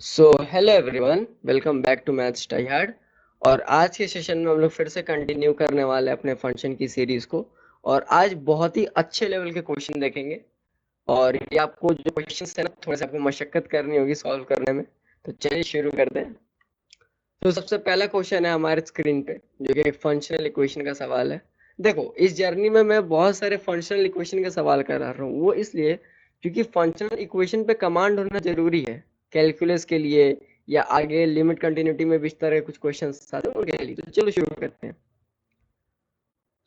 So hello everyone, welcome back to maths try hard. और आज के सेशन में हम लोग फिर से कंटिन्यू करने वाले हैं अपने फंक्शन की सीरीज को। और आज बहुत ही अच्छे लेवल के क्वेश्चन देखेंगे। और ये आपको जो क्वेश्चन है ना, थोड़ा सा आपको मशक्कत करनी होगी सॉल्व करने में। तो चलिए शुरू करते हैं। तो सबसे पहला क्वेश्चन है हमारे स्क्रीन पे, जो कि एक फंक्शनल इक्वेशन का सवाल है। देखो, इस जर्नी में मैं बहुत सारे फंक्शनल इक्वेशन के सवाल कर रहा हूँ, वो इसलिए क्योंकि फंक्शनल इक्वेशन पे कमांड होना जरूरी है कैलकुलस के लिए, या आगे लिमिट कंटिन्यूटी में भी इस तरह के कुछ क्वेश्चन आते हैं उनके लिए। तो चलो शुरू करते हैं।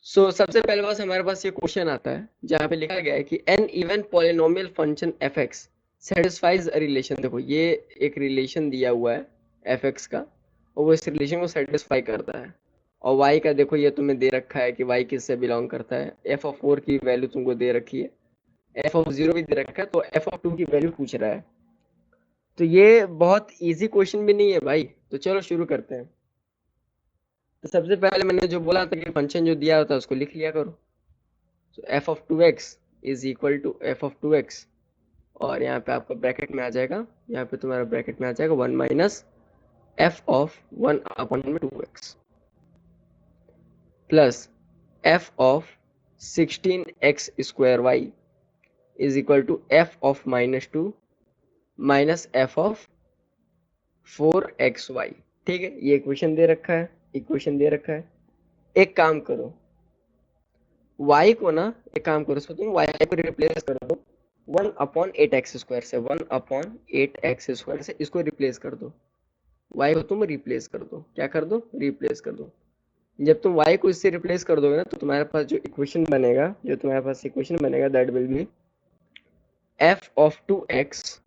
सबसे पहले बस हमारे पास ये क्वेश्चन आता है जहाँ पे लिखा गया है कि an even polynomial function F X satisfies a relation. देखो, ये एक रिलेशन दिया हुआ है एफ एक्स का, और वो इस रिलेशन को सेटिस्फाई करता है। और वाई का देखो, ये तुम्हें दे रखा है कि वाई किससे बिलोंग करता है। एफ ऑफ फोर की वैल्यू तुमको दे रखी है, एफ ऑफ जीरो भी दे रखा है, तो एफ ऑफ टू की वैल्यू पूछ रहा है। तो ये बहुत इजी क्वेश्चन भी नहीं है भाई। तो चलो शुरू करते हैं। तो सबसे पहले मैंने जो बोला था कि फंक्शन जो दिया होता है उसको लिख लिया करो। तो F of two X is equal to F of two X, और यहाँ पे आपका ब्रैकेट में आ जाएगा, यहाँ पे तुम्हारा ब्रैकेट में आ जाएगा one minus f of one upon में two x plus f of sixteen x square y is equal to F of minus two minus f of four x y. ठीक है, ये इक्वेशन दे रखा है, इक्वेशन दे रखा है। एक काम करो, y को ना, एक काम करो, इसको तुम y को रिप्लेस कर दो one upon eight x square से, one upon eight x square से इसको रिप्लेस कर दो। y को तुम रिप्लेस कर दो, क्या कर दो, रिप्लेस कर दो। जब तुम y को इससे रिप्लेस कर दोगे ना, तो तुम्हारे पास जो इक्वेशन बनेगा, जो तुम्हारे पास इक्वेशन बनेगा, that will be f of two X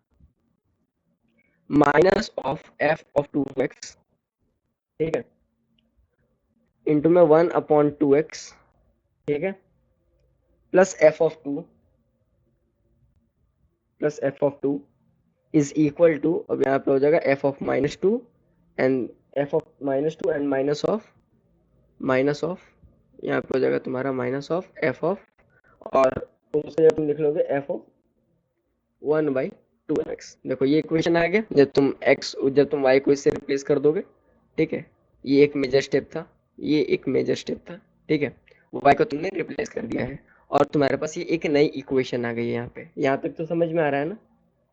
minus of f of two X, ठीक है, इंटू में वन अपॉन टू एक्स, ठीक है, plus f of two, plus f of two is equal to, अब यहाँ पे हो जाएगा F of minus two and F of minus two and minus of यहाँ पे हो जाएगा तुम्हारा माइनस ऑफ एफ ऑफ, और उसे जब तुम लिख लोगे F of one by two x. देखो, ये इक्वेशन आ गया जब तुम वाई को इससे रिप्लेस कर दोगे। ठीक है, ये एक मेजर स्टेप था, ये एक मेजर स्टेप था। ठीक है, वाई को तुमने रिप्लेस कर दिया है, और तुम्हारे पास ये एक नई इक्वेशन आ गई है यहाँ पे। यहाँ तक तो समझ में आ रहा है ना,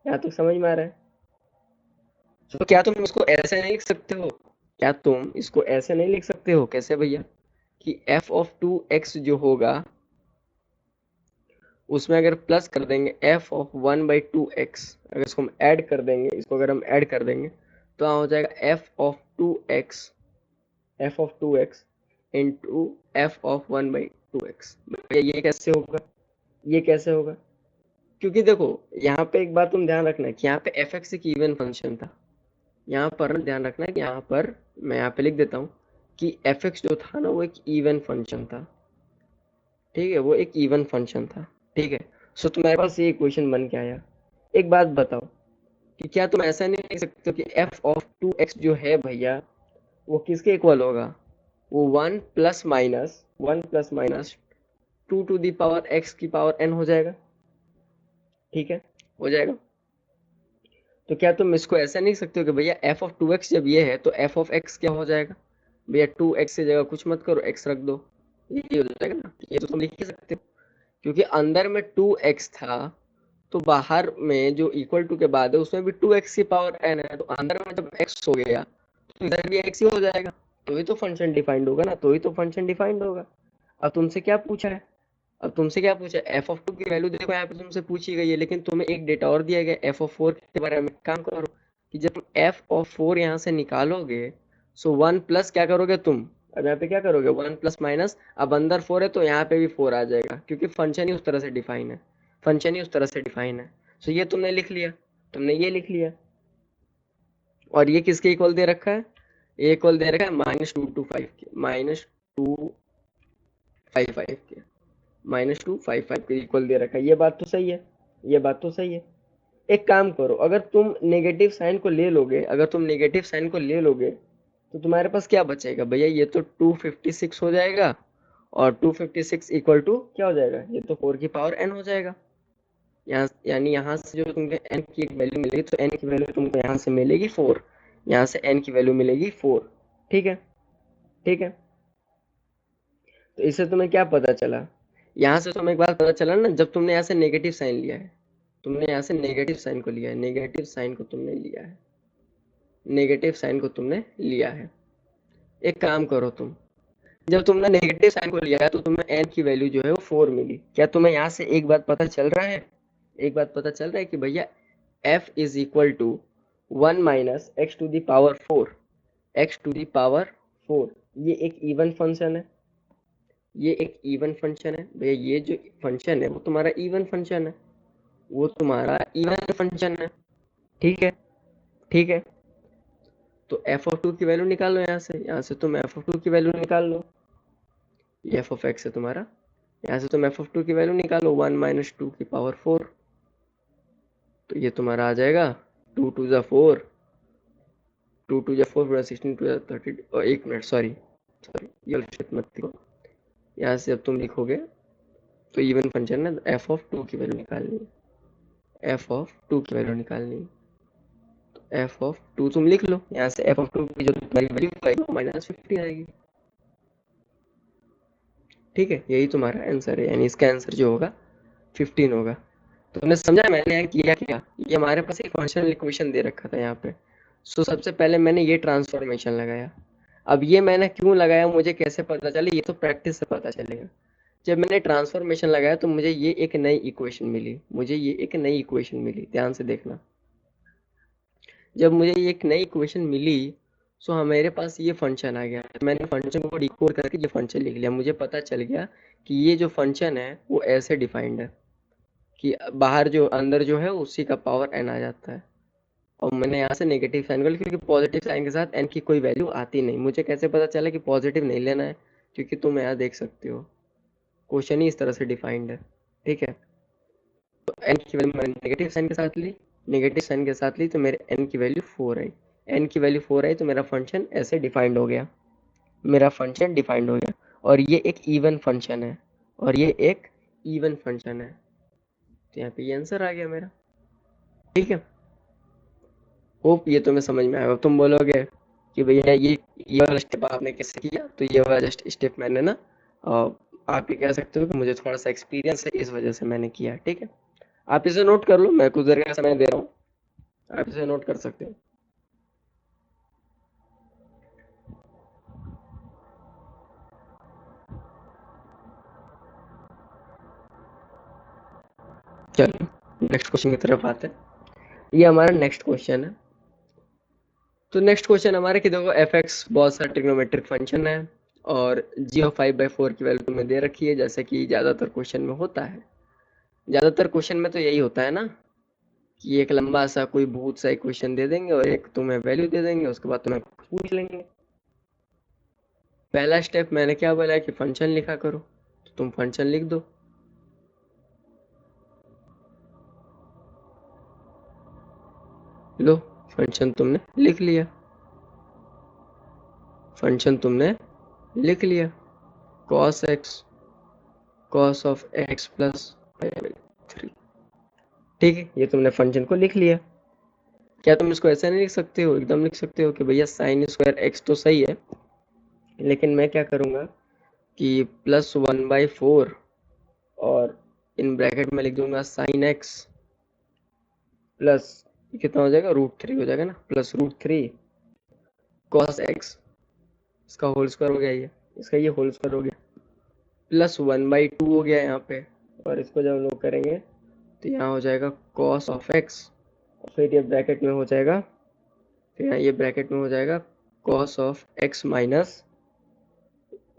यहाँ तक समझ में आ रहा है। तो क्या तुम इसको ऐसे नहीं लिख सकते हो, क्या तुम इसको ऐसे नहीं लिख सकते हो, कैसे भैया, कि f ऑफ टू एक्स जो होगा उसमें अगर प्लस कर देंगे f of one by two x, अगर इसको हम ऐड कर देंगे, इसको अगर हम ऐड कर देंगे, तो हो जाएगा f of two X, F of two X into F of one by two X. भैया ये कैसे होगा, ये कैसे होगा? क्योंकि देखो, यहाँ पे एक बात तुम ध्यान रखना कि यहाँ पे एफ एक्स एक इवन फंक्शन था। यहाँ पर ध्यान रखना कि यहाँ पर मैं यहाँ पे लिख देता हूँ कि एफ एक्स जो था ना, वो एक इवन फंक्शन था। ठीक है, वो एक इवन फंक्शन था। ठीक है, सो तुम्हारे पास ये इक्वेशन बन के आया। एक बात बताओ कि क्या तुम ऐसा नहीं लिख सकते हो कि एफ ऑफ टू एक्स जो है भैया, वो किसके इक्वल होगा, वो one plus minus two to the power X की पावर एन हो जाएगा। ठीक है, हो जाएगा। तो क्या तुम इसको ऐसा नहीं लिख सकते हो कि भैया एफ ऑफ टू एक्स जब ये है तो एफ ऑफ एक्स क्या हो जाएगा, भैया टू एक्स की जगह कुछ मत करो, एक्स रख दो, ये हो जाएगा ना। ये तो तुम लिख ही सकते हो, क्योंकि अंदर में टू एक्स था, तो बाहर में जो इक्वल टू के बाद है उसमें भी टू एक्स की पावर एन है, तो अंदर में जब एक्स हो गया तो इधर भी एक्स ही हो जाएगा। तो ही तो फंक्शन डिफाइंड होगा ना, तो ही तो फंक्शन डिफाइंड होगा। अब तुमसे क्या पूछा है, अब तुमसे क्या पूछा है, एफ ऑफ टू की वैल्यू देखो यहाँ पे तुमसे पूछी गई है, लेकिन तुम्हें एक डेटा और दिया गया एफ ऑफ फोर के बारे में। काम करो कि जब तुम एफ ऑफ फोर यहाँ से निकालोगे, सो वन प्लस क्या करोगे तुम, अब यहाँ पे क्या करोगे, वन प्लस माइनस, अब अंदर फोर है तो यहाँ पे भी फोर आ जाएगा, क्योंकि फंक्शन ही उस तरह से डिफाइन है, फंक्शन ही उस तरह से डिफाइन है। सो ये तुमने लिख लिया, तुमने ये लिख लिया। और ये किसके इक्वल दे रखा है, ये इक्वल दे रखा है माइनस टू टू फाइव के, माइनस टू फाइव फाइव के, माइनस टू फाइव फाइव के इक्वल दे रखा है। ये बात तो सही है, ये बात तो सही है। एक काम करो, अगर तुम नेगेटिव साइन को ले लोगे, अगर तुम नेगेटिव साइन को ले लोगे, तो तुम्हारे पास क्या बचेगा भैया, ये तो 256 हो जाएगा, और 256 इक्वल टू क्या हो जाएगा, ये तो 4 की पावर n हो जाएगा। यहाँ यानी यहाँ से जो तुमको n की एक वैल्यू मिलेगी, तो n की वैल्यू तुमको यहाँ से मिलेगी 4, यहाँ से n की वैल्यू मिलेगी 4। ठीक है, ठीक है। तो इससे तुम्हें क्या पता चला, यहाँ से तुम्हें एक बात पता चला ना, जब तुमने यहाँ से नेगेटिव साइन लिया है, तुमने यहाँ से नेगेटिव साइन को लिया है, नेगेटिव साइन को तुमने लिया है, नेगेटिव साइन को तुमने लिया है। एक काम करो तुम, जब तुमने नेगेटिव साइन को लिया है तो तुम्हें n की वैल्यू जो है वो 4 मिली। क्या तुम्हें यहाँ से एक बात पता चल रहा है, एक बात पता चल रहा है कि भैया f is equal to 1 minus X to the power 4, X to the power 4, ये एक इवन फंक्शन है, ये एक इवन फंक्शन है भैया, ये जो फंक्शन है वो तुम्हारा इवन फंक्शन है, वो तुम्हारा इवन फंक्शन है। ठीक है, ठीक है। तो एफ ऑफ टू की वैल्यू निकालो, यहाँ से तुम एफ ऑफ टू की वैल्यू निकाल लो, ये एफ ऑफ एक्स है तुम्हारा, यहाँ से तुम एफ ऑफ टू की वैल्यू निकालो 1 माइनस टू की पावर 4, तो ये तुम्हारा आ जाएगा 2 टू ज़ा 4, 2 टू ज़ा 4 प्लस 16 टू ज़ा 30, और 1 मिनट, सॉरी सॉरी, ये शिट मत लिखो, यहाँ से अब तुम लिखोगे तो इवन फंक्शन है, एफ ऑफ टू की वैल्यू निकालनी है, एफ ऑफ टू की वैल्यू निकालनी है, तो एफ ऑफ टू तुम लिख लो, यहाँ से एफ ऑफ टू की जो तुम्हारी वैल्यू आएगी वो माइनस 50 आएगी। ठीक है, यही तुम्हारा आंसर है, यानी इसका आंसर जो होगा 15 होगा। तो तुमने समझा मैंने यहाँ किया क्या, ये हमारे पास एक फंक्शनल इक्वेशन दे रखा था यहाँ पे, सो सबसे पहले मैंने ये ट्रांसफॉर्मेशन लगाया। अब ये मैंने क्यों लगाया, मुझे कैसे पता चले, ये तो प्रैक्टिस से पता चलेगा। जब मैंने ट्रांसफॉर्मेशन लगाया तो मुझे ये एक नई इक्वेशन मिली, मुझे ये एक नई इक्वेशन मिली, ध्यान से देखना। जब मुझे ये एक नई इक्वेशन मिली, सो हाँ मेरे पास ये फंक्शन आ गया, मैंने फंक्शन को डिकोड करके ये फंक्शन लिख लिया, मुझे पता चल गया कि ये जो फंक्शन है वो ऐसे डिफाइंड है कि बाहर जो अंदर जो है उसी का पावर n आ जाता है। और मैंने यहाँ से नेगेटिव साइन कर लिया क्योंकि पॉजिटिव साइन के साथ n की कोई वैल्यू आती नहीं। मुझे कैसे पता चला कि पॉजिटिव नहीं लेना है, क्योंकि तुम यहाँ देख सकते हो क्वेश्चन ही इस तरह से डिफाइंड है। ठीक है, तो n की वैल्यू मैंने नेगेटिव साइन के साथ ली, नेगेटिव साइन के साथ ली तो मेरे n की वैल्यू 4 आई, n की वैल्यू 4 आई तो मेरा फंक्शन ऐसे डिफाइंड हो गया, मेरा फंक्शन डिफाइंड हो गया। और ये एक इवन फंक्शन है, और ये एक इवन फंक्शन है, तो यहाँ पे ये आंसर आ गया मेरा। ठीक है, होप ये तुम्हें समझ में आएगा। तुम बोलोगे कि भैया ये वाला स्टेप आपने कैसे किया, तो ये वाला जस्ट स्टेप मैंने ना आप ये कह सकते हो कि मुझे थोड़ा सा एक्सपीरियंस है, इस वजह से मैंने किया। ठीक है, आप इसे नोट कर लो, मैं कुछ देर का समय दे रहा हूँ, आप इसे नोट कर सकते हो। चलो नेक्स्ट क्वेश्चन की तरफ आते हैं, ये हमारा नेक्स्ट क्वेश्चन है। तो नेक्स्ट क्वेश्चन हमारे कि देखो एफ एक्स बहुत सारा ट्रिग्नोमेट्रिक फंक्शन है, और जी ऑफ 5/4 की वैल्यू तुम्हें दे रखी है, जैसे कि ज़्यादातर क्वेश्चन में होता है। ज़्यादातर क्वेश्चन में तो यही होता है ना कि एक लंबा सा कोई भूत सा इक्वेशन दे देंगे और एक तुम्हें वैल्यू दे देंगे, उसके बाद तुम्हें पूछ लेंगे। पहला स्टेप मैंने क्या बोला कि फंक्शन लिखा करो, तो तुम फंक्शन लिख दो। लो फंक्शन तुमने लिख लिया, फंक्शन तुमने लिख लिया, cos x cos of x plus 3। ठीक है, ये तुमने फंक्शन को लिख लिया। क्या तुम इसको ऐसा नहीं लिख सकते हो, एकदम लिख सकते हो कि भैया साइन स्क्वायर एक्स तो सही है, लेकिन मैं क्या करूँगा कि +1/4 और इन ब्रैकेट में लिख दूंगा साइन एक्स प्लस, कितना हो जाएगा, √3 हो जाएगा ना, +√3 cos एक्स, इसका होल स्क्वायर हो गया, ये इसका ये होल स्क्वायर हो गया, +1/2 हो गया यहाँ पे, और इसको जब हम लोग करेंगे तो यहाँ हो जाएगा cos ऑफ एक्स, और फिर ये ब्रैकेट में हो जाएगा, फिर यहाँ ये ब्रैकेट में हो जाएगा cos of x minus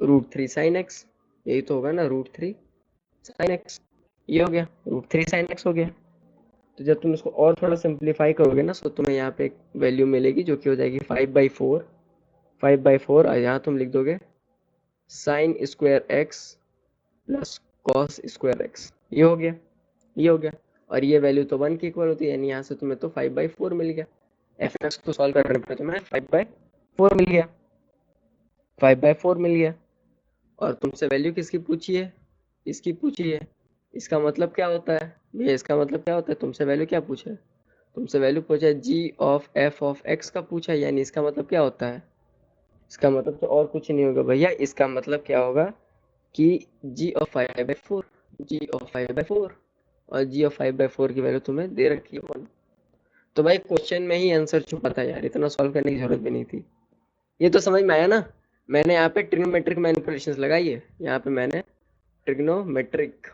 √3 sine x, यही तो होगा ना, √3 साइन एक्स, ये हो गया, √3 साइन एक्स हो गया। तो जब तुम इसको और थोड़ा सिंप्लीफाई करोगे ना, तो तुम्हें यहाँ पे एक वैल्यू मिलेगी जो कि हो जाएगी 5/4, और यहाँ तुम लिख दोगे sine square x plus cos square x, ये हो गया, ये हो गया। और ये वैल्यू तो 1 की इक्वल होती है, यानी यहाँ से तुम्हें तो 5/4 मिल गया। एफ एक्स को सॉल्व करने पर तुम्हें 5/4 मिल गया, 5/4 मिल गया। और तुमसे वैल्यू किसकी पूछी है, इसकी पूछी है। इसका मतलब क्या होता है, ये इसका मतलब क्या होता है, तुमसे वैल्यू क्या पूछा है, तुमसे वैल्यू पूछा है जी ऑफ एफ ऑफ एक्स का पूछा है, यानी इसका मतलब क्या होता है, इसका मतलब तो और कुछ नहीं होगा भैया, इसका मतलब क्या होगा कि जी ऑफ 5/4, जी ऑफ 5/4, और जी ऑफ 5/4 की वैल्यू तुम्हें दे रखी है 1। तो भाई क्वेश्चन में ही आंसर छुपा था यार, इतना सॉल्व करने की जरूरत भी नहीं थी। ये तो समझ में आया ना, मैंने यहाँ पे ट्रिग्नोमेट्रिक मैनिपुलेशंस लगाई है, यहाँ पे मैंने ट्रिग्नोमेट्रिक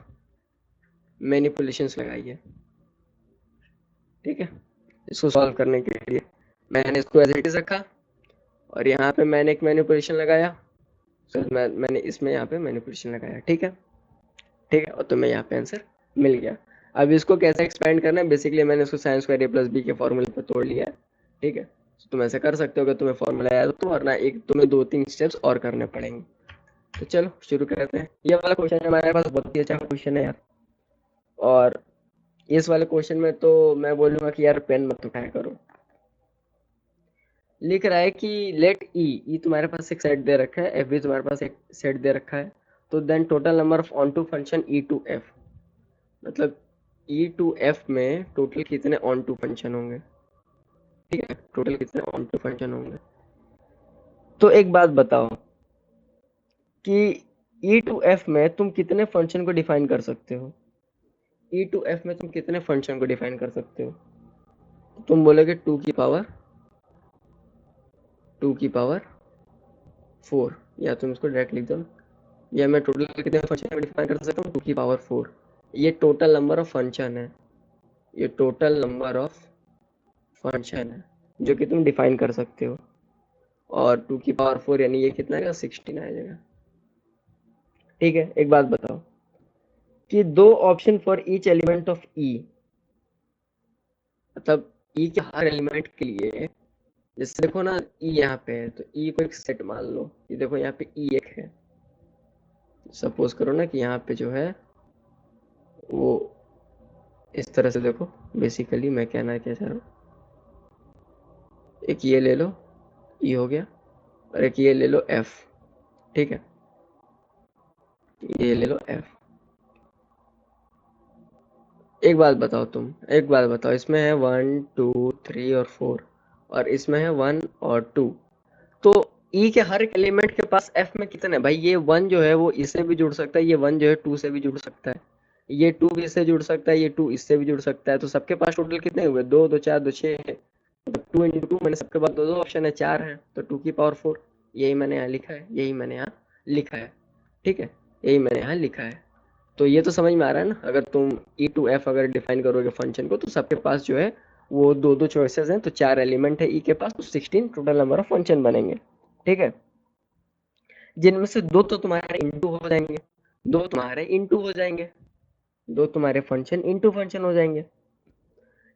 मैनिपुलेशंस लगाई है, ठीक है, इसको सॉल्व करने के लिए मैंने इसको एज इट इज रखा, और यहाँ पे मैंने एक मैनिपुलेशन लगाया, तो मैंने इसमें यहाँ पे मैनिपुलेशन लगाया, ठीक है, ठीक है, और तुम्हें यहाँ पे आंसर मिल गया। अब इसको कैसे एक्सपेंड करना है, बेसिकली मैंने इसको साइन स्क्वायर ए प्लस बी के फॉर्मूले पे तोड़ लिया है, ठीक है, तो तुम ऐसे कर सकते हो कि तुम्हें फॉर्मूला याद हो तो, वरना एक तुम्हें 2-3 स्टेप्स और करने पड़ेंगे। तो चलो शुरू करते हैं। ये वाला क्वेश्चन हमारे पास बहुत ही अच्छा क्वेश्चन है यार, और इस वाले क्वेश्चन में तो मैं बोलूंगा कि यार पेन मत उठाया करो। लिख रहा है कि लेट ई तुम्हारे पास एक सेट दे रखा है, एफ भी तुम्हारे पास एक सेट दे रखा है, तो then total number of onto function E to F, मतलब ई टू एफ में टोटल कितने ऑन टू फंक्शन होंगे, ठीक है, टोटल कितने ऑन टू फंक्शन होंगे। तो एक बात बताओ कि ई टू एफ में तुम कितने फंक्शन को डिफाइन कर सकते हो, ई टू एफ में तुम कितने फंक्शन को डिफाइन कर सकते हो, तो तुम बोलोगे 2 की पावर 4, या तुम इसको डायरेक्ट लिख दो, या मैं टोटल कितने फंक्शन को डिफाइन कर सकता हूँ, 2 की पावर 4, ये टोटल नंबर ऑफ फंक्शन है, ये टोटल नंबर ऑफ फंक्शन है जो कि तुम डिफाइन कर सकते हो, और 2 की पावर 4 यानी ये कितना आएगा, 16 आ जाएगा, ठीक है। एक बात बताओ कि दो option for each element of E, मतलब ई के हर एलिमेंट के लिए, जैसे देखो ना ई यहाँ पे है, तो ई को एक सेट मान लो, ये देखो यहाँ पे ई एक है, सपोज करो ना कि यहाँ पे जो है वो इस तरह से देखो, बेसिकली मैं कहना क्या चाह रहा हूँ, एक ये ले लो, ई हो गया, और एक ये ले लो एफ, ठीक है, ये ले लो एफ। एक बात बताओ, तुम एक बात बताओ, इसमें है 1 2 3 और 4, और इसमें है 1 और 2, तो ई के हर एक एलिमेंट के पास एफ में कितने, भाई ये 1 जो है वो इससे भी जुड़ सकता है, ये 1 जो है 2 से भी जुड़ सकता है, ये 2 भी इससे जुड़ सकता है, ये 2 इससे भी जुड़ सकता है, तो सबके पास टोटल कितने हुए, 2 2 4 2 6 है, 2 × 2 मैंने सबके पास दो दो ऑप्शन है, 4 है, तो 2 की पावर 4, यही मैंने यहाँ लिखा है, यही मैंने यहाँ लिखा है, ठीक है, यही मैंने यहाँ लिखा है। तो ये तो समझ में आ रहा है ना, अगर तुम ई टू एफ अगर डिफाइन करोगे फंक्शन को, तो सबके पास जो है वो दो दो चॉइसेस हैं, तो 4 एलिमेंट है ई के पास, तो 16 टोटल नंबर ऑफ फंक्शन बनेंगे, ठीक है, जिनमें से दो तो तुम्हारे इंटू हो जाएंगे, दो तुम्हारे इंटू हो जाएंगे, दो तुम्हारे फंक्शन इंटू फंक्शन हो जाएंगे।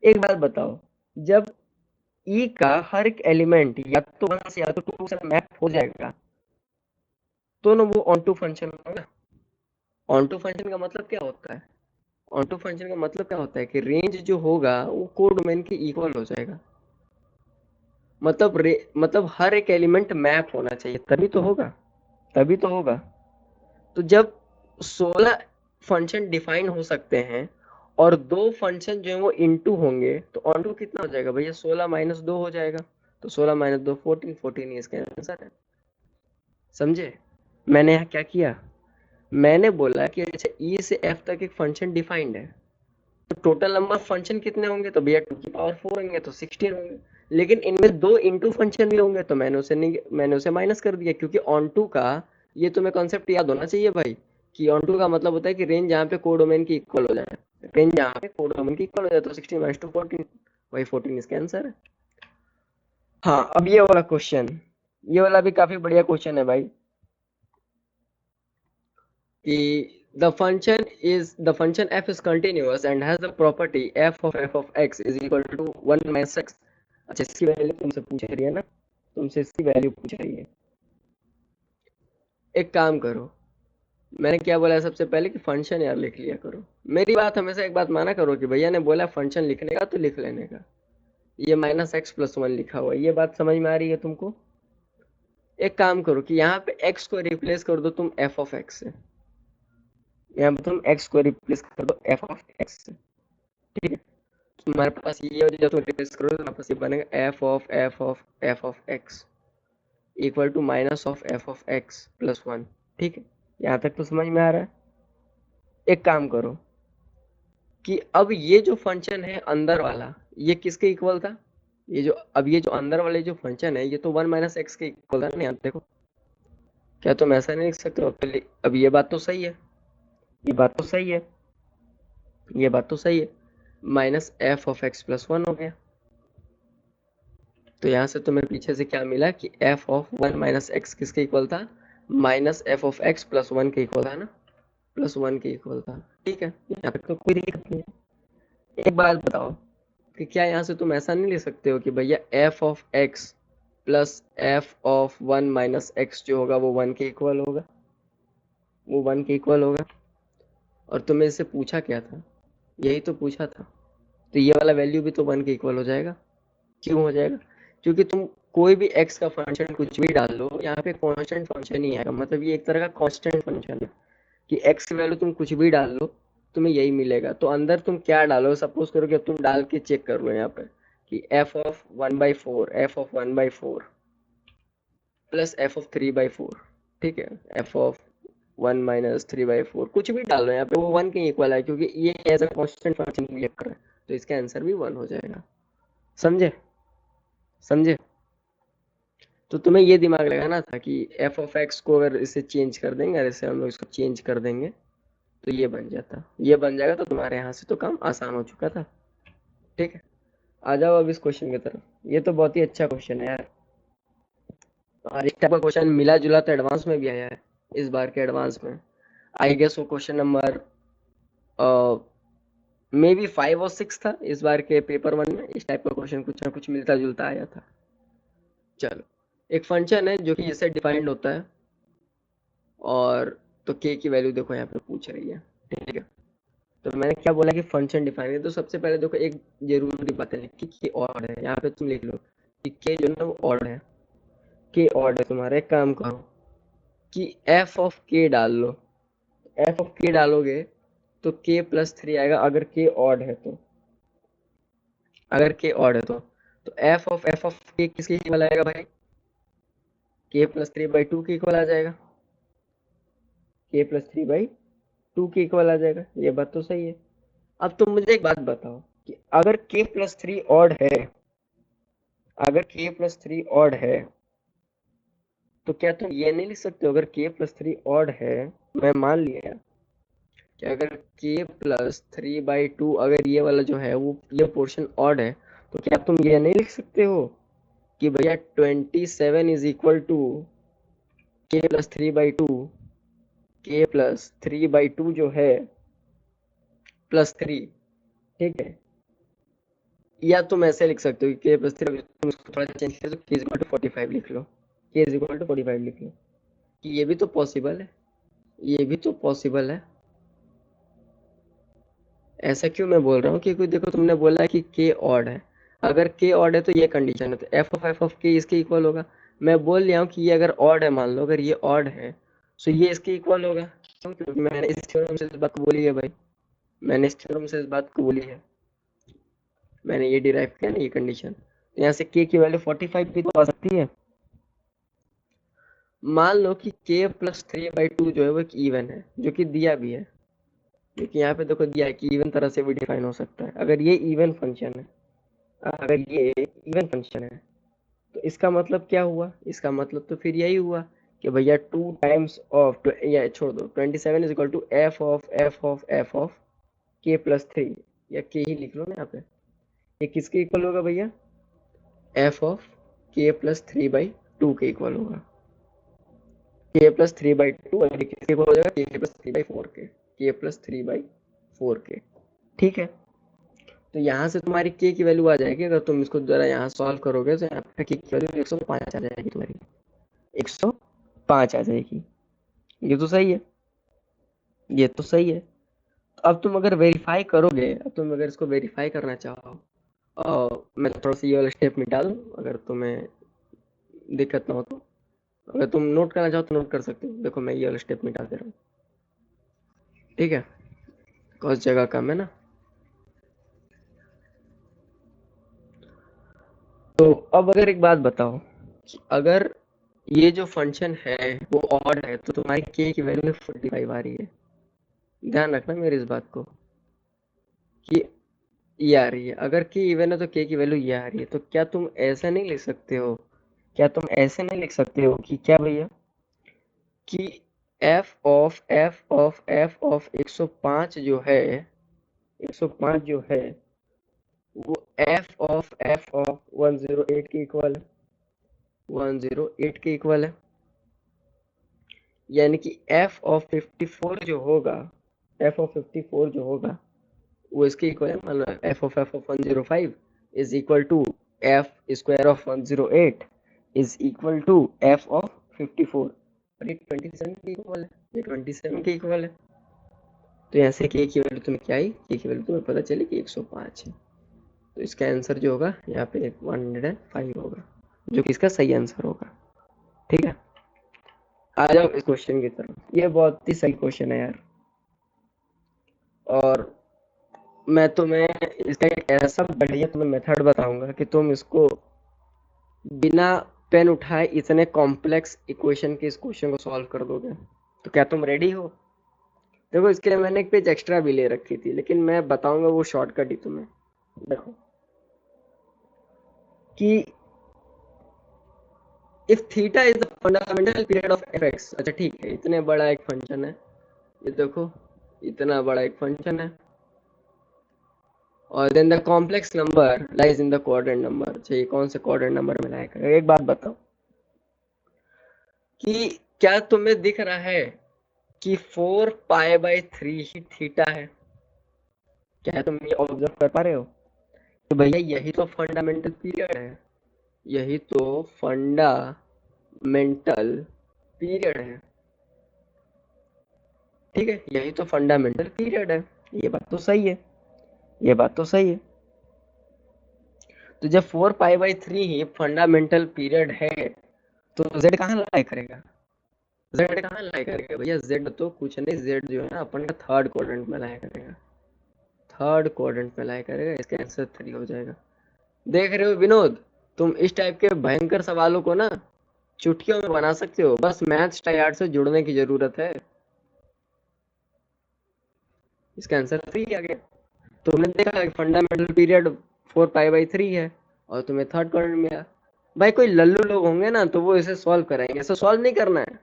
एक बात बताओ, जब ई का हर एक एलिमेंट या तो 1 से या तो 2 से मैप हो जाएगा, तो ना वो ऑन टू फंक्शन होगा। ऑन टू फंक्शन का मतलब क्या होता है, ऑन टू फंक्शन का मतलब क्या होता है कि रेंज जो होगा वो कोडोमेन के इक्वल हो जाएगा, मतलब मतलब हर एक एलिमेंट मैप होना चाहिए, तभी तो होगा, तभी तो होगा। तो जब 16 फंक्शन डिफाइन हो सकते हैं, और दो फंक्शन जो है वो इनटू होंगे, तो ऑन टू कितना हो जाएगा भैया, 16 - 2 हो जाएगा, तो 16 - 2 14, 14 ही इसका आंसर है, समझे। मैंने यहाँ क्या किया, मैंने बोला कि अच्छा ई से एफ तक एक फंक्शन डिफाइंड है, तो टोटल नंबर फंक्शन कितने होंगे, तो भैया 2 की पावर 4 होंगे, तो 16 होंगे, लेकिन इनमें दो इंटू फंक्शन भी होंगे, तो मैंने उसे नहीं, मैंने उसे माइनस कर दिया, क्योंकि ऑन टू का ये तुम्हें कॉन्सेप्ट याद होना चाहिए भाई, कि ऑन टू का मतलब होता है कि रेंज जहाँ पे कोडोमेन की इक्वल हो जाए, रेंज जहाँ पे कोडोमेन की इक्वल हो जाए, तो 16 - 2 14, वही 14 इसका आंसर है। हाँ, अब ये वाला क्वेश्चन, ये वाला भी काफी बढ़िया क्वेश्चन है भाई, कि the function f is continuous and has the property f of is equal to 1 minus x। अच्छा, इसकी वैल्यू तुमसे पूछ रही है ना, तुमसे इसकी वैल्यू पूछ रही है। एक काम करो, मैंने क्या बोला है सबसे पहले कि फंक्शन यार लिख लिया करो, मेरी बात हमेशा एक बात माना करो कि भैया ने बोला फंक्शन लिखने का तो लिख लेने का, ये -x+1 लिखा हुआ है, ये बात समझ में आ रही है तुमको। एक काम करो कि यहाँ पे x को रिप्लेस कर दो तुम f of x से, यहाँ पे तुम x को रिप्लेस कर दो f of x से, ठीक है, तुम्हारे पास ये हो, जब तुम रिप्लेस करो तो तुम्हारे पास ये बनेगा f of equal to minus of f(x) plus 1। ठीक है, यहाँ तक तो समझ में आ रहा है। एक काम करो कि अब ये जो फंक्शन है अंदर वाला, ये किसके इक्वल था? ये जो अंदर वाले जो फंक्शन है, ये तो 1 माइनस एक्स के इक्वल था ना। यहाँ देखो, क्या तुम ऐसा नहीं लिख सकते हो? अब ये बात तो सही है, ये बात तो सही है, ये बात तो सही है। माइनस f(x) प्लस 1 हो गया। तो यहाँ से तुम्हें पीछे से क्या मिला कि f(1 माइनस एक्स) किसके इक्वल था? माइनस f(x) प्लस 1 के इक्वल था ना, प्लस 1 के इक्वल था। ठीक है, यहाँ तक तो कोई दिक्कत नहीं है। एक बात बताओ कि क्या यहाँ से तुम ऐसा नहीं ले सकते हो कि भैया f(x) plus f(1 minus x) जो होगा वो 1 के इक्वल होगा, वो 1 के इक्वल होगा। और तुम्हें इससे पूछा क्या था? यही तो पूछा था। तो ये वाला वैल्यू भी तो 1 के इक्वल हो जाएगा। क्यों हो जाएगा? क्योंकि तुम कोई भी x का फंक्शन कुछ भी डाल लो, यहाँ पे कांस्टेंट फंक्शन ही आएगा। मतलब ये एक तरह का कांस्टेंट फंक्शन है कि x की वैल्यू तुम कुछ भी डाल लो, तुम्हें यही मिलेगा। तो अंदर तुम क्या डालो, सपोज करो कि तुम डाल के चेक कर लो यहाँ पे कि f(1/4) प्लस f(3/4), ठीक है, f(1 माइनस 3/4), कुछ भी डाल लो यहाँ पे, वो 1 के इक्वल है क्योंकि ये as a constant function behave कर रहा है। तो इसका आंसर भी 1 हो जाएगा। समझे? समझे? तो तुम्हें ये दिमाग लगाना था कि f(x) को अगर इसे चेंज कर देंगे, अगर इसे हम लोग इसको चेंज कर देंगे तो ये बन जाता, ये बन जाएगा। तो तुम्हारे यहाँ से तो काम आसान हो चुका था। ठीक है, आ जाओ अब इस क्वेश्चन की तरफ। ये तो बहुत ही अच्छा क्वेश्चन है यार, और इस टाइप का क्वेश्चन मिला जुला तो एडवांस में भी आया है इस बार के एडवांस में। आई गेस वो क्वेश्चन नंबर मे बी 5 और 6 था इस बार के पेपर 1 में। इस टाइप का क्वेश्चन कुछ ना कुछ मिलता जुलता आया था। चलो, एक फंक्शन है जो कि इससे डिफाइंड होता है, और तो के की वैल्यू देखो यहाँ पे पूछ रही है। ठीक है, तो मैंने क्या बोला कि फंक्शन डिफाइन है। तो सबसे पहले देखो, एक जरूरी बात है कि के ऑड है। यहाँ पे तुम लिख लो कि के जो है ना वो ऑड है, के ऑड है तुम्हारा। एक काम करो कि एफ ऑफ के डाल लो। एफ ऑफ के डालोगे तो के प्लस 3 आएगा, अगर के ऑड है तो। अगर के ऑड है तो एफ ऑफ के किसके इक्वल आएगा भाई? के प्लस 3/2 के इक्वल आ जाएगा। के प्लस 3/2 के इक्वल आ जाएगा। ये बात तो सही है। अब तुम मुझे एक बात बताओ कि अगर के प्लस 3 ऑड है, अगर के प्लस 3 ऑड है, तो क्या तुम ये नहीं लिख सकते हो? अगर के प्लस 3 ऑड है, मैं मान लिया कि अगर के प्लस 3/2, अगर ये वाला जो है वो ये पोर्शन ऑड है, तो क्या तुम ये नहीं लिख सकते हो कि भैया 27 इज इक्वल टू के प्लस 3/2, के प्लस 3/2 जो है प्लस 3। ठीक है, या तुम ऐसे लिख सकते हो कि के प्लस 3, तुम इसको थोड़ा चेंज कर दो, के इज इक्वल टू 45 लिख लो। के इज इक्वल टू 45 लिख लो। कि ये भी तो पॉसिबल है, ये भी तो पॉसिबल है। ऐसा क्यों मैं बोल रहा हूँ? क्योंकि देखो, तुमने बोला कि के ऑड है। अगर के ऑड है तो ये कंडीशन है, तो एफ ऑफ के इसके इक्वल होगा। मैं बोल लिया हूँ कि ये अगर ऑड है, मान लो अगर ये ऑड है तो ये इसके इक्वल होगा। क्यों? क्योंकि मैंने इस थ्योरम से इस बात को बोली है भाई, मैंने इस थ्योरम से इस बात को बोली है, मैंने ये डिराइव किया ना ये कंडीशन। तो यहाँ से के की वैल्यू 45 भी तो आ सकती है। मान लो कि के प्लस 3/2 जो है वो एक इवन है, जो कि दिया भी है, क्योंकि यहाँ पे देखो दिया है कि इवन तरह से भी डिफाइन हो सकता है। अगर ये इवन फंक्शन है, अगर ये इवन फंक्शन है, तो इसका मतलब क्या हुआ? इसका मतलब तो फिर यही हुआ कि भैया 2 टाइम्स ऑफ, या छोड़ दो, 27 is equal to F of K plus 3, या के ही लिख लो ना यहाँ पे। ये किसके इक्वल होगा भैया? एफ ऑफ के प्लस 3/2 के इक्वल होगा। के प्लस 3/2, अगर ये किसके इक्वल हो जाएगा? के प्लस 3/4 के, के प्लस 3/4 के। ठीक है, तो यहाँ से तुम्हारी के की वैल्यू आ जाएगी। अगर तुम इसको जरा यहाँ सॉल्व करोगे तो यहाँ पे के की वैल्यू 105 आ जाएगी तुम्हारी, 105 आ जाएगी। ये तो सही है, ये तो सही है। तो अब तुम अगर वेरीफाई करोगे, अब तुम अगर इसको वेरीफाई करना चाहो, मैं थोड़ा सा ये वाला स्टेप मिटा दूँ अगर तुम्हें दिक्कत ना हो तो। अगर तुम नोट करना चाहो तो नोट कर सकते हो। देखो मैं ये वाला स्टेप मिटा दे रहा हूँ। ठीक है, कुछ जगह कम है ना। तो अब अगर एक बात बताओ कि अगर ये जो फंक्शन है वो ऑड है तो तुम्हारी के की वैल्यू 45 आ रही है। ध्यान रखना मेरी इस बात को कि ये आ रही है। अगर के इवन है तो के की वैल्यू ये आ रही है। तो क्या तुम ऐसा नहीं लिख सकते हो, क्या तुम ऐसे नहीं लिख सकते हो कि क्या भैया कि f ऑफ 105 जो है, 105 जो है वो f ऑफ 108 के इक्वल है, 108 के इक्वल है। यानी कि f ऑफ 54 जो होगा, f ऑफ 54 जो होगा वो इसके इक्वल है। मान लो f of 105 is equal to F square of 108 is equal to f of 54। और ये 27 के इक्वल है, ये 27 के इक्वल है। तो यहाँ से के की वैल्यू तुम्हें क्या आई, के की वैल्यू तुम्हें पता चली कि 105 है। तो इसका आंसर जो होगा यहाँ पे 105 होगा, जो कि इसका सही आंसर होगा। ठीक है, आ जाओ इस क्वेश्चन की तरफ। ये बहुत ही सही क्वेश्चन है यार, और मैं तुम्हें इसका एक ऐसा बढ़िया तुम्हें मेथड बताऊंगा कि तुम इसको बिना पेन उठाए इतने कॉम्प्लेक्स इक्वेशन के इस क्वेश्चन को सॉल्व कर दोगे। तो क्या तुम रेडी हो? देखो इसके लिए मैंने एक पेज एक्स्ट्रा भी ले रखी थी, लेकिन मैं बताऊंगा वो शॉर्टकट ही तुम्हें। देखो कि if theta is the fundamental period of F x. अच्छा ठीक है, इतने बड़ा एक फंक्शन है, ये देखो इतना बड़ा एक फंक्शन है, और then the complex number lies in the quadrant number. चाहिए कौन से क्वाड्रेंट नंबर में लाएगा? एक बात बताओ कि क्या तुम्हें दिख रहा है कि 4 पाई बाई 3 ही थीटा है? क्या तुम ये ऑब्जर्व कर पा रहे हो? तो भैया यही तो फंडामेंटल पीरियड है, यही तो फंडामेंटल पीरियड है। ठीक है, यही तो फंडामेंटल पीरियड है। ये बात तो सही है, ये बात तो सही है। तो जब 4 pi by 3 he fundamental period है तो जेड कहाँ लाई करेगा? जेड कहाँ लाई करेगा भैया? जेड तो कुछ नहीं, जेड जो है ना अपन का थर्ड क्वाड्रेंट में लाया करेगा, थर्ड क्वाड्रेंट में लाया करेगा। इसका आंसर 3 हो जाएगा। देख रहे हो विनोद, तुम इस टाइप के भयंकर सवालों को ना चुटकियों में बना सकते हो, बस मैथ्स टाइप से जुड़ने की जरूरत है। इसका आंसर 3 आ गया। तुमने देखा कि फंडामेंटल पीरियड 4 पाई बाई 3 है और तुम्हें थर्ड क्वाड्रेंट मिला। भाई कोई लल्लू लोग होंगे ना तो वो इसे सॉल्व करेंगे, ऐसा सॉल्व नहीं करना है।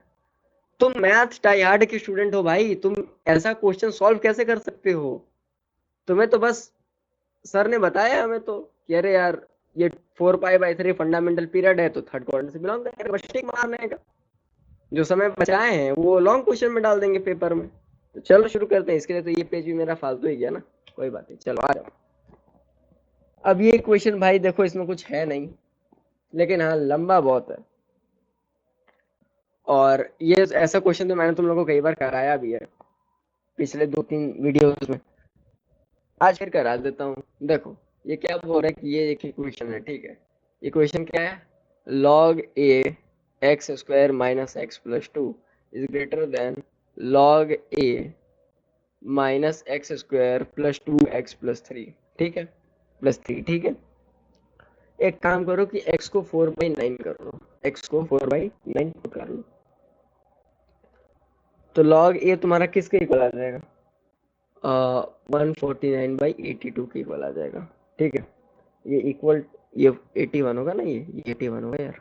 तुम मैथ टाई हार्ड के स्टूडेंट हो भाई, तुम ऐसा क्वेश्चन सॉल्व कैसे कर सकते हो? तुम्हें तो बस सर ने बताया हमें तो कि अरे यार ये 4 पाई बाई 3 फंडामेंटल पीरियड है तो थर्ड क्वाड्रेंट से बिलोंग करेगा, बस टिक मारने का। जो समय बचाए हैं वो लॉन्ग क्वेश्चन में डाल देंगे पेपर में। तो चलो शुरू करते हैं। इसके लिए तो ये पेज भी मेरा फालतू ही गया ना, कोई बात नहीं, चलो आ जाओ। अब ये क्वेश्चन भाई देखो इसमें कुछ है नहीं, लेकिन हाँ लंबा बहुत है, और ये ऐसा क्वेश्चन तो मैंने तुम लोगों को कई बार कराया भी है पिछले 2-3 वीडियोस में। आज फिर करा देता हूँ। देखो ये क्या बोल रहा है कि ये एक इक्वेशन है, ठीक है। इक्वेशन क्या है? log a X square minus X plus 2 is greater than log a minus X square plus 2x+3। ठीक है, +3। ठीक है, एक काम करो कि x को 4/9 कर लो, x को 4/9 कर लो। तो log a तुम्हारा किसके इक्वल आ जाएगा? 149/82 के इक्वल आ जाएगा। ठीक है, ये इक्वल, ये 81 होगा ना, ये 81 होगा यार,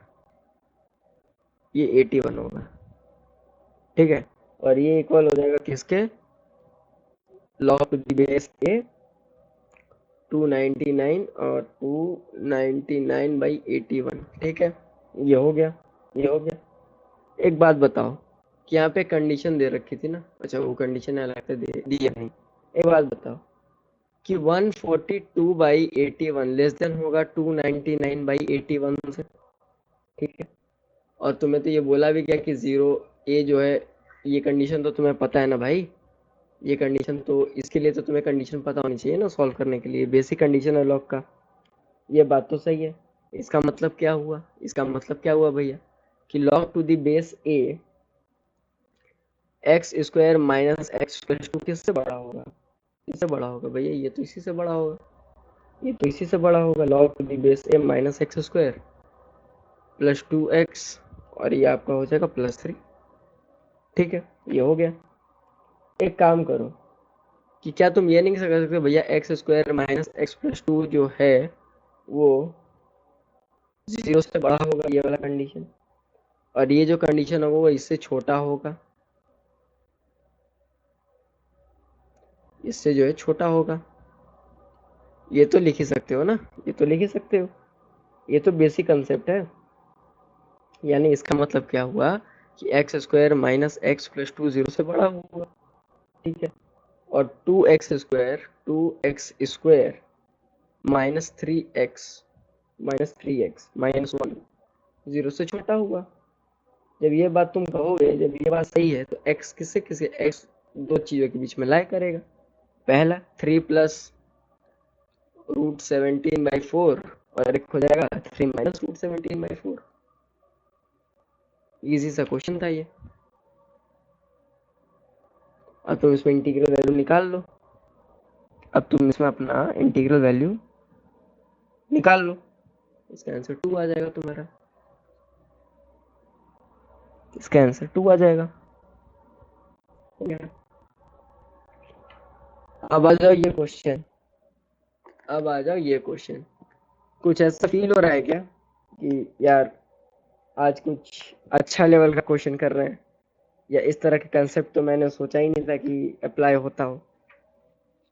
ये 81 होगा। ठीक है, और ये इक्वल हो जाएगा किसके? log to the base a 299 और 299/81। ठीक है, ये हो गया, ये हो गया। एक बात बताओ कि यहाँ पे कंडीशन दे रखी थी ना, अच्छा वो कंडीशन अलग से दे दी है नहीं। एक बात बताओ कि 142/81 लेस देन होगा 299/81 से। ठीक है, और तुम्हें तो ये बोला भी क्या कि 0 a जो है, ये कंडीशन तो तुम्हें पता है ना भाई। ये कंडीशन तो, इसके लिए तो तुम्हें कंडीशन पता होनी चाहिए ना सॉल्व करने के लिए, बेसिक कंडीशन है लॉग का। ये बात तो सही है। इसका मतलब क्या हुआ, इसका मतलब क्या हुआ भैया कि log to the base a X square minus X plus 2 किससे बड़ा होगा? किससे बड़ा होगा भैया? ये तो इसी से बड़ा होगा। ये तो इसी से बड़ा होगा, log to the base m minus X square plus 2x, और ये आपका हो जाएगा +3। ठीक है, ये हो गया। एक काम करो कि क्या तुम ये नहीं कर सकते भैया x square minus X plus 2 जो है वो 0 से बड़ा होगा, ये वाला कंडीशन, और ये जो कंडीशन होगा वो इससे छोटा होगा, इससे जो है छोटा होगा। ये तो लिख ही सकते हो ना, ये तो लिख ही सकते हो, ये तो बेसिक कंसेप्ट है। यानी इसका मतलब क्या हुआ कि x square minus X plus 2 0 से बड़ा होगा। ठीक है, और 2x स्क्वायर माइनस 3x -1 0 से छोटा हुआ। जब ये बात तुम कहोगे, जब ये बात सही है, तो x किससे किससे, x दो चीजों के बीच में लाई करेगा। पहला 3 प्लस √17/4, और एक हो जाएगा 3 माइनस √17/4। इजी सा क्वेश्चन था ये। अब तुम इसमें इंटीग्रल वैल्यू निकाल लो, अब तुम इसमें अपना इंटीग्रल वैल्यू निकाल लो, इसका आंसर 2 आ जाएगा तुम्हारा, इसका आंसर 2 आ जाएगा। अब आ जाओ ये क्वेश्चन, अब आ जाओ ये क्वेश्चन। कुछ ऐसा फील हो रहा है क्या कि यार आज कुछ अच्छा लेवल का क्वेश्चन कर रहे हैं, या इस तरह के कंसेप्ट तो मैंने सोचा ही नहीं था कि अप्लाई होता हो।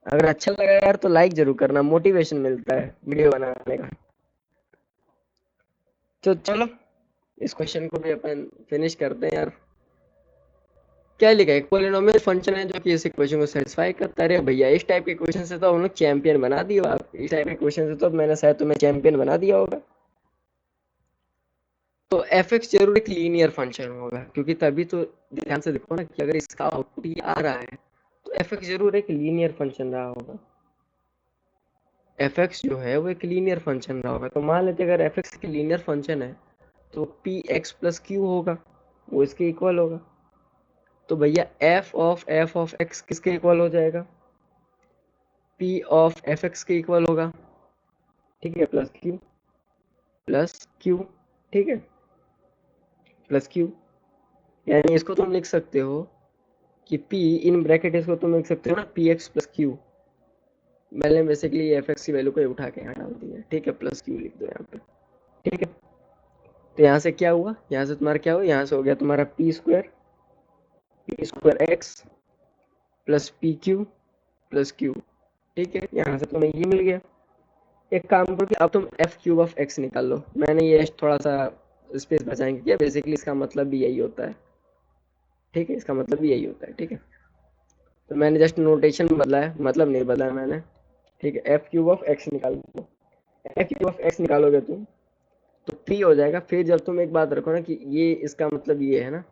अगर अच्छा लगा यार तो लाइक जरूर करना, मोटिवेशन मिलता है वीडियो बनाने का। तो चलो इस क्वेश्चन को भी अपन फिनिश करते हैं यार। क्या लिखा है, पॉलिनोमियल फंक्शन है जो कि इस इक्वेशन को सेटिस्फाई करता है। अरे भैया इस टाइप के क्वेश्चन से तो हम लोग चैंपियन बना दिए, आप इस टाइप के क्वेश्चन से तो मैंने शायद तुम्हें चैंपियन बना दिया होगा। तो एफ एक्स जरूर एक लीनियर फंक्शन होगा, क्योंकि तभी तो ध्यान से देखो ना कि अगर इसका आउटपुट ये आ रहा है तो एफ एक्स जरूर एक लीनियर फंक्शन रहा होगा। एफ एक्स जो है वो एक लीनियर फंक्शन रहा होगा। तो मान लेते अगर एफ एक्स एक लीनियर फंक्शन है तो पी एक्स प्लस क्यू होगा, वो इसके इक्वल होगा। तो भैया एफ ऑफ एक्स किसके इक्वल हो जाएगा, पी ऑफ एफ एक्स के इक्वल होगा। ठीक है, प्लस क्यू, ठीक है, प्लस क्यू। यानी इसको तुम लिख सकते हो कि P इन ब्रैकेट, इसको तुम लिख सकते हो ना पी एक्स प्लस क्यू। मैंने बेसिकली एफ एक्स की वैल्यू को उठा के यहाँ डाल दी है। ठीक है, प्लस क्यू लिख दो यहाँ पे। ठीक है, तो यहाँ से क्या हुआ, यहाँ से तुम्हारा क्या हुआ, यहाँ से हो गया तुम्हारा P square x plus P Q plus Q. ठीक है, यहाँ से तुम्हें ये मिल गया। एक काम करो कि अब तुम एफ क्यूब ऑफ एक्स निकाल लो। मैंने ये थोड़ा सा स्पेस बचाएंगे क्या, बेसिकली इसका मतलब भी यही होता है। ठीक है, इसका मतलब भी यही होता है। ठीक है, तो मैंने जस्ट नोटेशन बदला है, मतलब नहीं बदला है मैंने। ठीक है, एफ क्यूब ऑफ एक्स निकाल दो। एफ क्यूब ऑफ एक्स निकालोगे तुम तो पी हो जाएगा। फिर जब तुम एक बात रखो ना कि ये इसका मतलब ये है ना,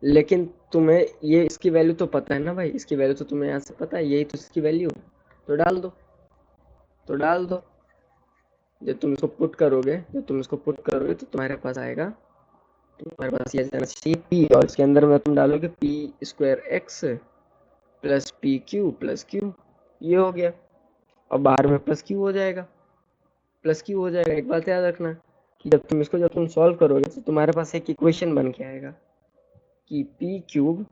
लेकिन तुम्हें ये इसकी वैल्यू तो पता है ना भाई, इसकी वैल्यू तो तुम्हें यहाँ से पता है, यही तो इसकी वैल्यू। तो डाल दो, तो डाल दो। जब तुम इसको पुट करोगे तो तुम्हारे पास आएगा, तुम्हारे पास ये जाना चाहिए पी, और इसके अंदर में तुम डालोगे P square x plus P Q plus Q. ये हो गया, और बाहर में प्लस क्यू हो जाएगा, प्लस क्यू हो जाएगा। एक बात याद रखना कि जब तुम सॉल्व करोगे तो तुम्हारे पास एक इक्वेशन बन के आएगा कि पी क्यूब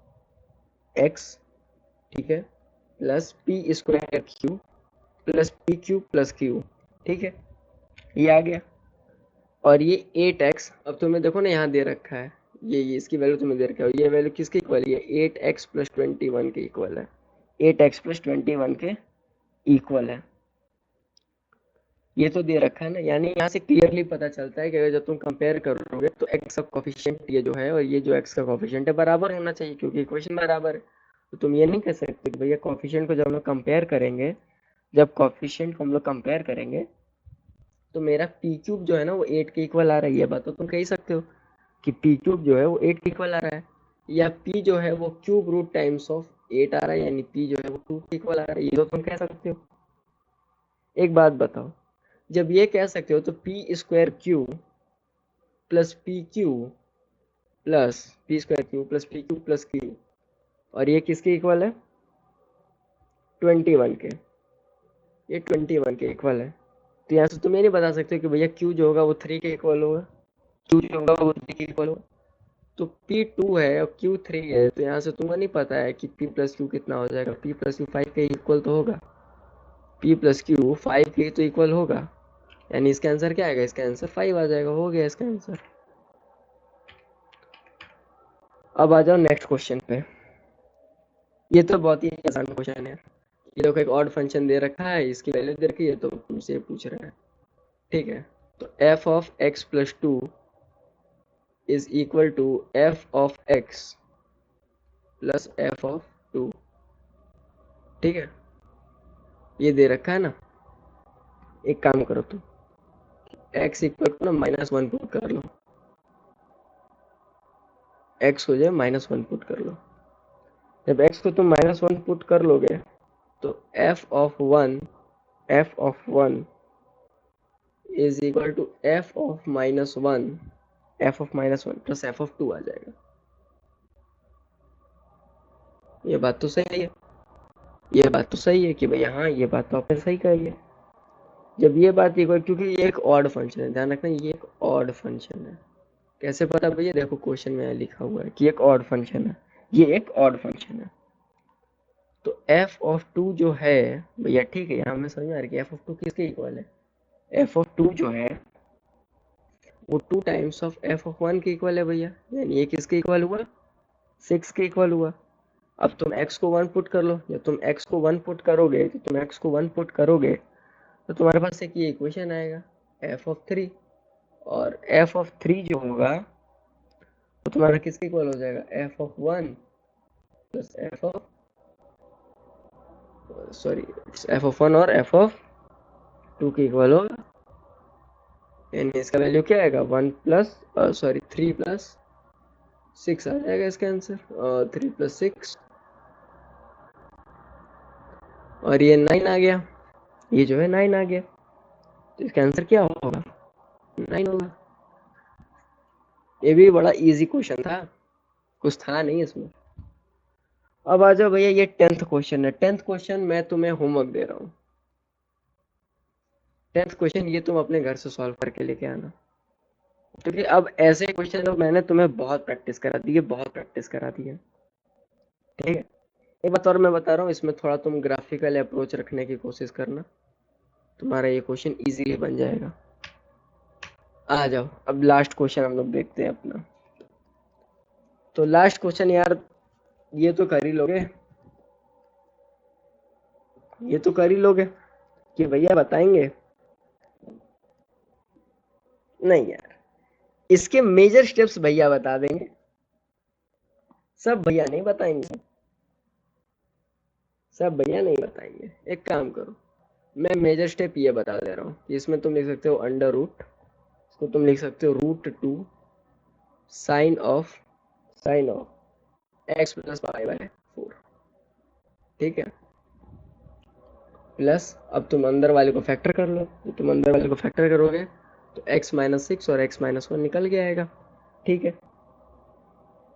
एक्स, ठीक है, plus P square Q plus P Q plus Q. ठीक है, ये आ गया। और ये 8x, अब तुम्हें देखो ना यहाँ दे रखा है, ये इसकी वैल्यू तुम्हें दे रखा है, ये वैल्यू किसके इक्वल है, ये 8x प्लस 21 के इक्वल है। 8x प्लस 21 के इक्वल है, ये तो दे रखा है ना। यानी यहाँ से क्लियरली पता चलता है कि अगर जब तुम कंपेयर करोगे तो x का कोफिशिएंट ये जो है और ये जो x का कोफिशिएंट है बराबर होना चाहिए, क्योंकि इक्वेशन बराबर है। तो तुम ये नहीं कह सकते कि भैया कोफिशिएंट को जब हम लोग कंपेयर करेंगे, जब कोफिशिएंट को हम लोग कंपेयर करेंगे तो मेरा पी क्यूब जो है ना वो 8 के इक्वल आ रहा है। ये बात तो तुम कह ही सकते हो कि पी क्यूब जो है वो 8 के इक्वल आ रहा है, या पी जो है वो क्यूब रूट टाइम्स ऑफ 8 आ रहा है, यानी पी जो है वो 2 के इक्वल आ रहा है। ये तो तुम कह सकते हो। एक बात बताओ, जब ये कह सकते हो तो P square Q plus P Q plus P square Q plus P Q plus Q, और ये किसके इक्वल है, 21 के। ये 21 के इक्वल है। तो यहाँ से तुम ये नहीं बता सकते कि भैया Q जो होगा वो 3 के इक्वल होगा, Q जो होगा वो 3 के इक्वल होगा। तो P2 है और Q3 है, तो यहाँ से तुमको नहीं पता है कि P प्लस Q कितना हो जाएगा। P प्लस Q 5 के इक्वल तो होगा, P प्लस Q 5 के तो इक्वल होगा, यानी इसका आंसर क्या आएगा, इसका आंसर 5 आ जाएगा। हो गया इसका आंसर। अब आ जाओ नेक्स्ट क्वेश्चन पे। ये तो बहुत ही आसान क्वेश्चन है। ये देखो एक ऑड फंक्शन दे रखा है, इसकी वैल्यू दे रखी है, तो तुमसे पूछ रहा है, ठीक है। तो f of x plus 2 is equal to f of x plus f of 2, ठीक है। ये दे रखा है ना। एक काम करो तुम, x इक्वल टू ना -1 पुट कर लो, x हो जाए -1 पुट कर लो। जब x को तुम -1 पुट कर लोगे तो f of 1 is equal to f of -1 f of -1 plus f of 2 आ जाएगा। ये बात तो सही है, ये बात तो सही है कि भैया हाँ, ये बात तो आपने सही कही है। जब ये बात इक्वल, क्योंकि ये एक ऑड फंक्शन है, ध्यान रखना ये एक ऑड फंक्शन है। कैसे पता भैया, देखो क्वेश्चन में लिखा हुआ है कि एक ऑड फंक्शन है, ये एक ऑड फंक्शन है। तो f(2) जो है भैया, ठीक है, यहाँ हमें समझ में आ रहा है कि f(2) किसके इक्वल है। f(2) जो है वो 2 टाइम्स ऑफ f(1) के इक्वल है भैया, यानी ये किसके इक्वल हुआ, 6 के इक्वल हुआ। अब तुम x को 1 पुट कर लो, जब तुम x को 1 पुट करोगे, तो तुम x को 1 पुट करोगे तो तुम्हारे पास एक ये इक्वेशन आएगा f(3), और f(3) जो होगा वो तुम्हारा किसके इक्वल हो जाएगा, f(1) प्लस f(1) और f(2) के इक्वल होगा। यानी इसका वैल्यू क्या आएगा, 3 प्लस 6 आ जाएगा इसका आंसर, 3 प्लस 6 और ये 9 आ गया, ये जो है 9 आ गया। तो इसका आंसर क्या होगा, 9 होगा। ये भी बड़ा इजी क्वेश्चन था, कुछ था नहीं इसमें। अब आ जाओ भैया, ये 10th क्वेश्चन है। 10th क्वेश्चन मैं तुम्हें होमवर्क दे रहा हूँ। 10th क्वेश्चन ये तुम अपने घर से सॉल्व करके लेके आना, क्योंकि अब ऐसे क्वेश्चन तो मैंने तुम्हें बहुत प्रैक्टिस करा दी है, बहुत प्रैक्टिस करा दी है, ठीक है। एक बात और मैं बता रहा हूँ, इसमें थोड़ा तुम ग्राफिकल अप्रोच रखने की कोशिश करना, तुम्हारा ये क्वेश्चन इजीली बन जाएगा। आ जाओ, अब लास्ट क्वेश्चन हम लोग देखते हैं अपना। तो लास्ट क्वेश्चन यार, ये तो कर ही लोगे, ये तो कर ही लोगे कि भैया बताएंगे, नहीं यार, इसके मेजर स्टेप्स भैया बता देंगे, सब भैया नहीं बताएंगे, सब भैया नहीं बताएंगे। एक काम करो, मैं मेजर स्टेप ये बता दे रहा हूँ, इसमें तुम लिख सकते हो अंडर रूट, इसको तुम लिख सकते हो √2 sign of x plus y/4, ठीक है। प्लस अब तुम अंदर वाले को फैक्टर कर लो, तो तुम अंदर वाले को फैक्टर करोगे तो x-6 और x-1 निकल के आएगा, ठीक है।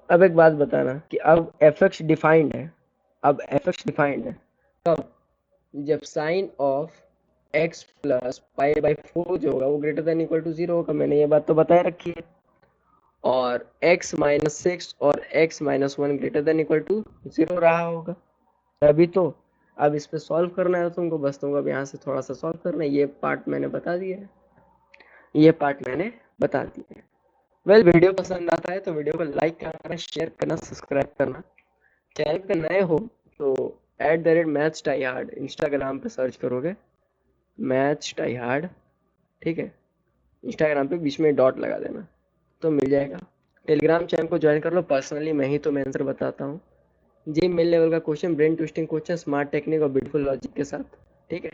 अब एक बात बताना कि अब f(x) डिफाइंड है, अब f(x) डिफाइंड है तब जब साइन ऑफ x प्लस π/4 जो होगा वो ग्रेटर देन इक्वल टू 0 होगा। मैंने ये बात तो बताए रखी है। और x-6 और x-1 greater than equal to 0 रहा होगा तभी तो। अब इस पे सॉल्व करना है तुमको, बस तुमको अब यहाँ से थोड़ा सा सॉल्व करना है। ये पार्ट मैंने बता दिया है, ये पार्ट मैंने बता दिया है। वेल, वीडियो पसंद आता है तो वीडियो को लाइक करना, शेयर करना, सब्सक्राइब करना। चैनल पे नए हो तो @mathstryhard इंस्टाग्राम पे सर्च करोगे, mathstryhard, ठीक है। इंस्टाग्राम पे बीच में डॉट लगा देना तो मिल जाएगा। टेलीग्राम चैनल को ज्वाइन कर लो, पर्सनली मैं ही तुम्हें आंसर बताता हूँ। जी मेल लेवल का question, brain twisting question, smart technique और ब्यूटीफुल लॉजिक के साथ, ठीक है।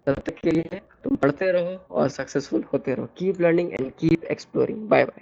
तब तक के लिए तुम पढ़ते रहो और सक्सेसफुल होते रहो। Keep learning and keep exploring. Bye bye.